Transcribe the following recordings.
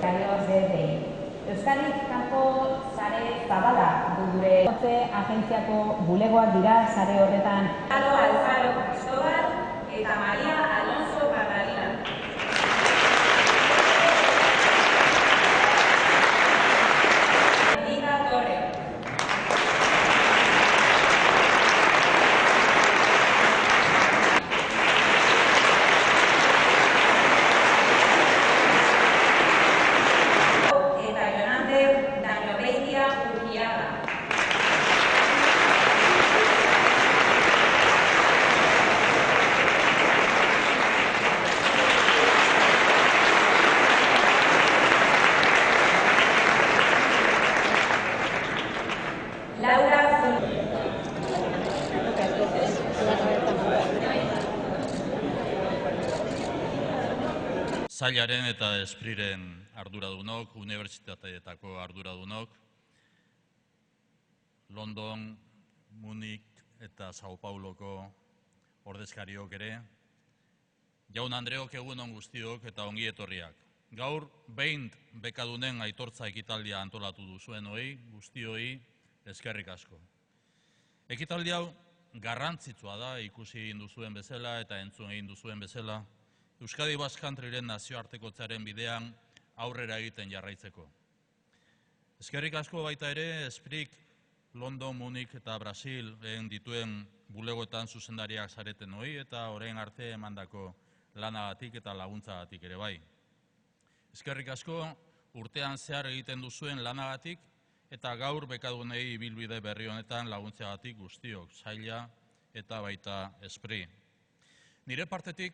Radio DDI. Euskadik kanpo sare zabala du gure agentziako bulegoak dira sare horretan. Alfaro Cristobal eta Maria Alonso Barralina. Sailaren eta Espriren arduradunok, unibertsitateetako arduradunok, London, Munich eta Sao Pauloko ordezkariok ere, jaun Andreok egunon guztiok eta ongi etorriak. Gaur, behin bekadunen aitortza ekitaldia antolatu duzuen guztioi eskerrik asko. Ekitaldi hau garrantzitsua da ikusi egin duzuen bezala eta entzun egin duzuen bezala, Euskadi Basque Countryren nazioartekotzearen bidean aurrera egiten jarraitzeko. Eskerrik asko baita ere, Esprik, London, Munich eta Brasil egin dituen bulegoetan zuzendariak zareten eta orain arte emandako lanagatik eta laguntzagatik ere bai. Eskerrik asko urtean zehar egiten duzuen lanagatik eta gaur bekadunei ibilbide berri honetan laguntzagatik guztiok, saila eta baita Espri. Nire partetik,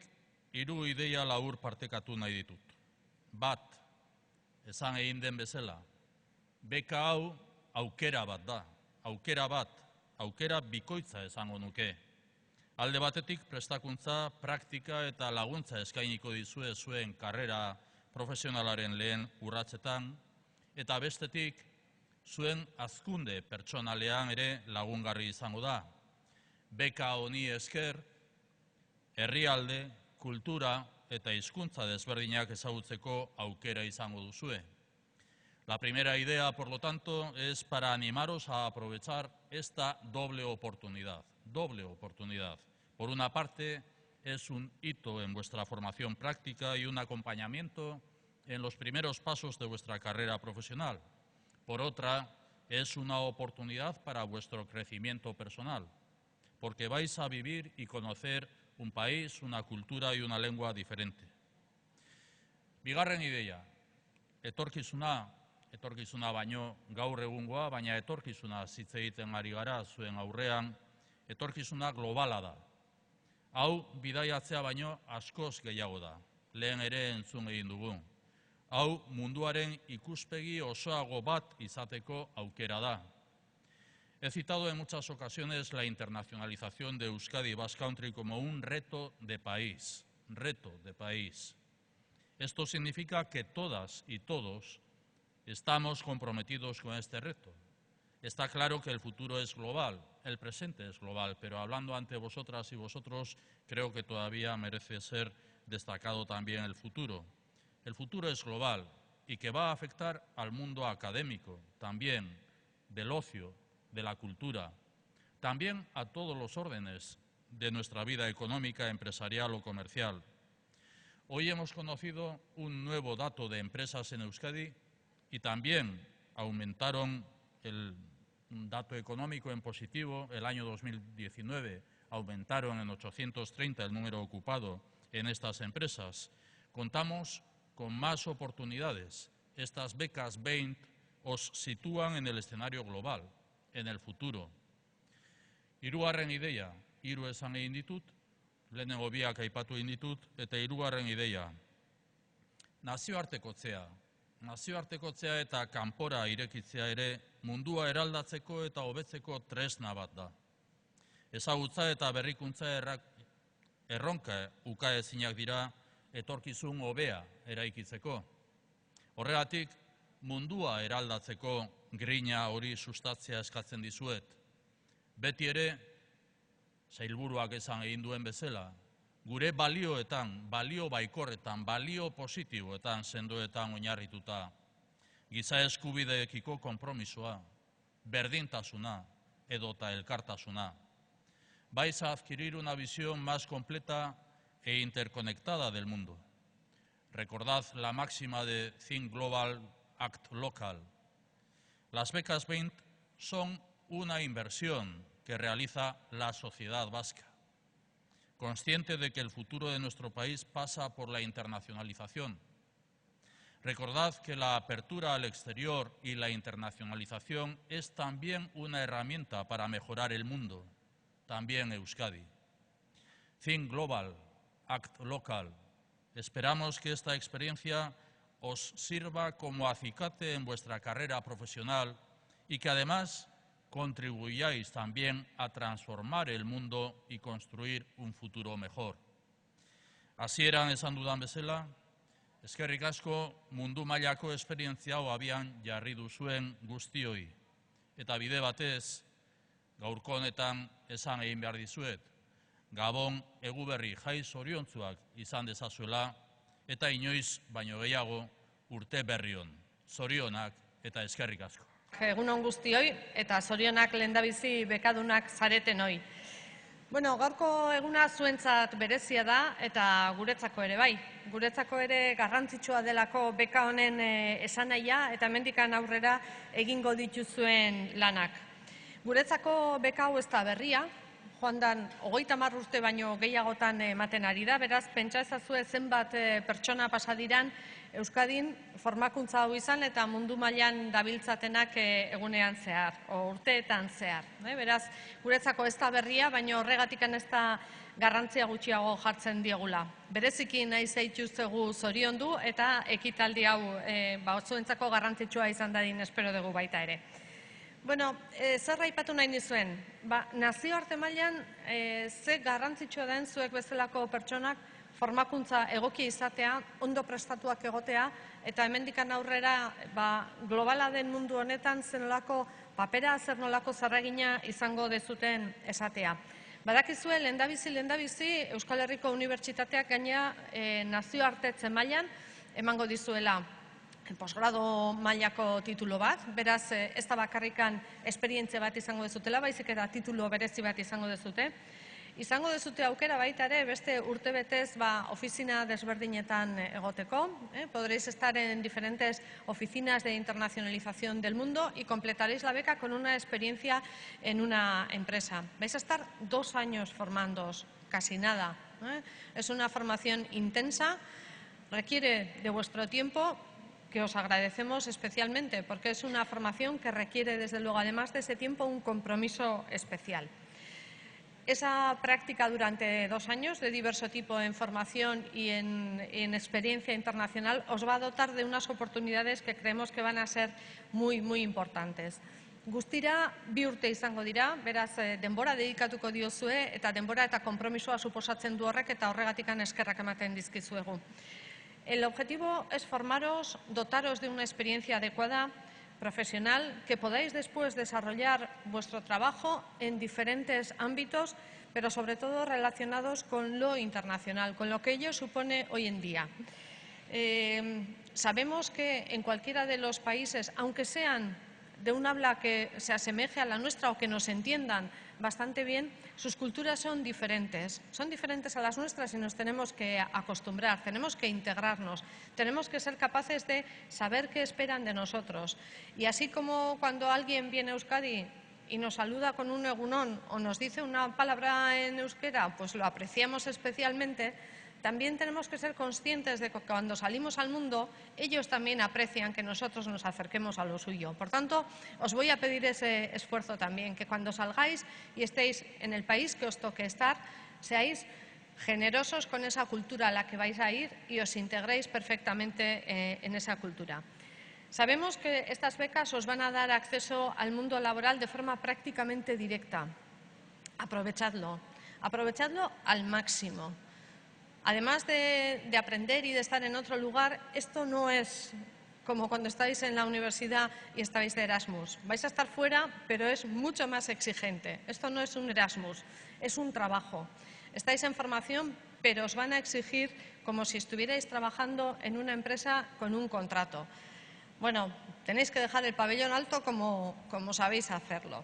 3 ideia labur partekatu nahi ditut. Bat, esan egin den bezala, beka hau aukera bat da. Aukera bikoitza esango nuke. Alde batetik prestakuntza, praktika eta laguntza eskainiko dizue zuen karrera profesionalaren lehen urratsetan, eta bestetik zuen hazkunde pertsonalean ere lagungarri izango da. Beka honi esker, herrialde, kultura eta hizkuntza desberdinak ezagutzeko aukera izango duzue. La primera idea, por lo tanto, es para animaros a aprovechar esta doble oportunidad. Por una parte, es un hito en vuestra formación práctica y un acompañamiento en los primeros pasos de vuestra carrera profesional. Por otra, es una oportunidad para vuestro crecimiento personal, porque vais a vivir y conocer un país, una cultura y una lengua diferente. Bigarren ideia, etorkizuna baino gaur egungoa, baina etorkizuna hitz egiten ari gara zuen aurrean, etorkizuna globala da. Hau bidaiatzea baino askoz gehiago da, lehen ere entzun egin dugu. Hau munduaren ikuspegi osoago bat izateko aukera da. He citado en muchas ocasiones la internacionalización de Euskadi Basque Country como un reto de país. Esto significa que todas y todos estamos comprometidos con este reto. Está claro que el futuro es global, el presente es global, pero hablando ante vosotras y vosotros, creo que todavía merece ser destacado también el futuro. El futuro es global y que va a afectar al mundo académico, también del ocio, de la cultura, también a todos los órdenes de nuestra vida económica, empresarial o comercial. Hoy hemos conocido un nuevo dato de empresas en Euskadi y también aumentaron un dato económico en positivo. El año 2019 aumentaron en 830 el número ocupado en estas empresas. Contamos con más oportunidades. Estas becas 20 os sitúan en el escenario global, en el futuro. Hirugarren ideia, hiru esan egin ditut, lehenengo biak aipatu egin ditut, eta hirugarren ideia. Nazioartekotzea eta kanpora irekitzea ere mundua eraldatzeko eta hobetzeko tresna bat da. Ezagutza eta berrikuntza erronka ukaezinak dira etorkizun hobea eraikitzeko. Horregatik, mundua eraldatzeko grina hori sustatzea eskatzen dizuet. Beti ere, sailburuak esan egin duen bezala, gure balioetan, balio baikorretan, balio positiboetan, sendoetan oinarrituta, giza eskubideekiko konpromisoa, berdintasuna edota elkartasuna. Vais a adquirir una visión más completa e interconectada del mundo. Recordad la máxima de Think Global, Act Local. Las becas BEINT son una inversión que realiza la sociedad vasca, consciente de que el futuro de nuestro país pasa por la internacionalización. Recordad que la apertura al exterior y la internacionalización es también una herramienta para mejorar el mundo, también Euskadi. Think Global, Act Local. Esperamos que esta experiencia os sirva como acicate en vuestra carrera profesional y que además contribuyáis también a transformar el mundo y construir un futuro mejor. Hasieran esan dudan bezala, eskerrik asko mundu mailako esperientzia hau abian jarri duzuen guztioi. Eta bide batez, gaurko honetan esan egin behar dizuet, Gabon Eguberri jai zoriontsuak izan dezazuela eta inoiz baino gehiago urte berri on. Zorionak eta eskerrik asko. Egun on guztioi eta zorionak lehendabizi bekadunak zaretenoi. Bueno, gaurko eguna zuentzat berezia da eta guretzako ere bai. Guretzako ere garrantzitsua delako beka honen esanahia eta hemendikan aurrera egingo dituzuen lanak. Guretzako beka hau ez da berria, joan dan 30 urte baino gehiagotan ematen ari da, beraz, pentsa ezazue zenbat pertsona pasadiran Euskadin formakuntza hau izan eta mundu mailan dabiltzatenak egunean zehar, o urteetan zehar. Beraz, guretzako ez da berria, baina horregatik ez da garrantzia gutxiago jartzen diegula. Bereziki nahi zaituztegu zoriondu eta ekitaldi hau zuentzako garrantzitsua izan dadin espero dugu baita ere. Bueno, zer aipatu nahi nizuen? Nazioarte mailan ze garrantzitsua den zuek bezalako pertsonak formakuntza egokia izatea, ondo prestatuak egotea, eta hemendikan aurrera globala den mundu honetan zen nolako papera, zer nolako zarragina izango dezuten esatea. Badakizue, lehendabizi, Euskal Herriko Unibertsitateak gaina nazioartetze mailan emango dizuela posgrado mailako titulu bat, beraz ez da bakarrikan esperientzia bat izango dezutela, baizik eta titulu berezi bat izango dezute. Izango dezute aukera baita ere beste urtebetez ofizina desberdinetan egoteko. Podréis estar en diferentes oficinas de internacionalización del mundo y completaréis la beca con una experiencia en una empresa. Vais a estar 2 años formándoos, casi nada. Es una formación intensa, requiere de vuestro tiempo, que os agradecemos especialmente, porque es una formación que requiere, desde luego, además de ese tiempo, un compromiso especial. Esa práctica durante 2 años de diverso tipo en formación y en experiencia internacional os va a dotar de unas oportunidades que creemos que van a ser muy, muy importantes. Guztira 2 urte izango dira, beraz denbora dedikatuko diozue eta denbora eta konpromisoa suposatzen du horrek eta horregatikan eskerrak ematen dizkizuegu. El objetivo es formaros, dotaros de una experiencia adecuada, profesional, que podáis después desarrollar vuestro trabajo en diferentes ámbitos, pero sobre todo relacionados con lo internacional, con lo que ello supone hoy en día. Sabemos que en cualquiera de los países, aunque sean de un habla que se asemeje a la nuestra o que nos entiendan bastante bien, sus culturas son diferentes a las nuestras y nos tenemos que acostumbrar, tenemos que integrarnos, tenemos que ser capaces de saber qué esperan de nosotros. Y así como cuando alguien viene a Euskadi y nos saluda con un egunon o nos dice una palabra en euskera, pues lo apreciamos especialmente. También tenemos que ser conscientes de que cuando salimos al mundo, ellos también aprecian que nosotros nos acerquemos a lo suyo. Por tanto, os voy a pedir ese esfuerzo también, que cuando salgáis y estéis en el país que os toque estar, seáis generosos con esa cultura a la que vais a ir y os integréis perfectamente en esa cultura. Sabemos que estas becas os van a dar acceso al mundo laboral de forma prácticamente directa. Aprovechadlo al máximo. Además de aprender y de estar en otro lugar, esto no es como cuando estáis en la universidad y estáis de Erasmus. Vais a estar fuera, pero es mucho más exigente. Esto no es un Erasmus, es un trabajo. Estáis en formación, pero os van a exigir como si estuvierais trabajando en una empresa con un contrato. Bueno, tenéis que dejar el pabellón alto como sabéis hacerlo.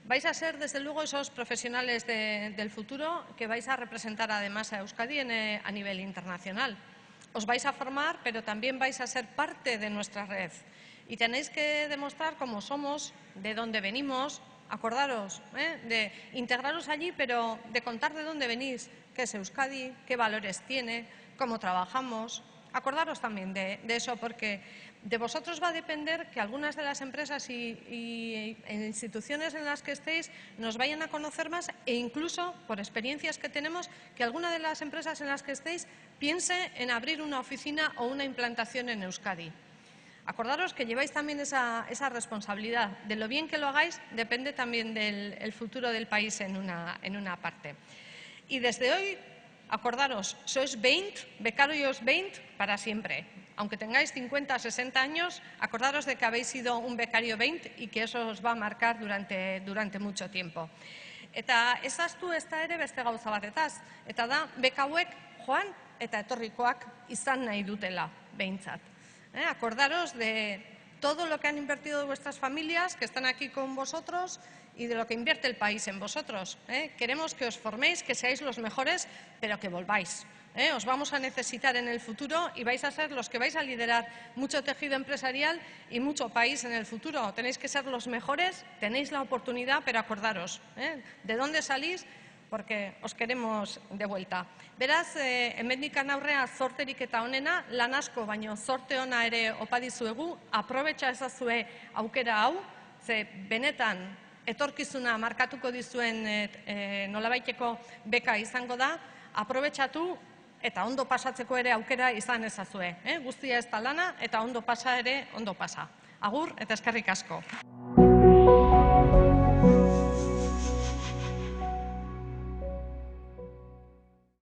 Vais a ser, desde luego, esos profesionales del futuro que vais a representar además a Euskadi a nivel internacional. Os vais a formar, pero también vais a ser parte de nuestra red. Y tenéis que demostrar cómo somos, de dónde venimos. Acordaros de integraros allí, pero de contar de dónde venís, qué es Euskadi, qué valores tiene, cómo trabajamos. Acordaros también de eso, porque de vosotros va a depender que algunas de las empresas y instituciones en las que estéis nos vayan a conocer más, e incluso, por experiencias que tenemos, que alguna de las empresas en las que estéis piense en abrir una oficina o una implantación en Euskadi. Acordaros que lleváis también esa responsabilidad. De lo bien que lo hagáis depende también del futuro del país en una parte. Y desde hoy, acordaros, sois 20, becarios 20 para siempre. Aunque tengáis 50, 60 años, acordaros de que habéis sido un becario 20 y que eso os va a marcar durante mucho tiempo. Eta ezaztu ez da ere beste gauza batetaz. Eta da, beka hauek joan eta etorrikoak izan nahi dutela behintzat. Acordaros de todo lo que han invertido vuestras familias, que están aquí con vosotros, y de lo que invierte el país en vosotros. Queremos que os forméis, que seáis los mejores, pero que volváis. Os vamos a necesitar en el futuro y vais a ser los que vais a liderar mucho tejido empresarial y mucho país en el futuro. Tenéis que ser los mejores, tenéis la oportunidad, pero acordaros de dónde salís, porque os queremos de vuelta. Beraz, hemendik aurrera zorterik eta onena, lan asko baino zorte ona ere opa dizuegu, aprobetxa ezazue aukera hau, ze benetan etorkizuna markatuko dizuen nolabaiteko beka izango da, aprobetxatu eta ondo pasatzeko ere aukera izan ezazue. Guztia ez da lana eta ondo pasa ere ondo pasa. Agur eta eskerrik asko.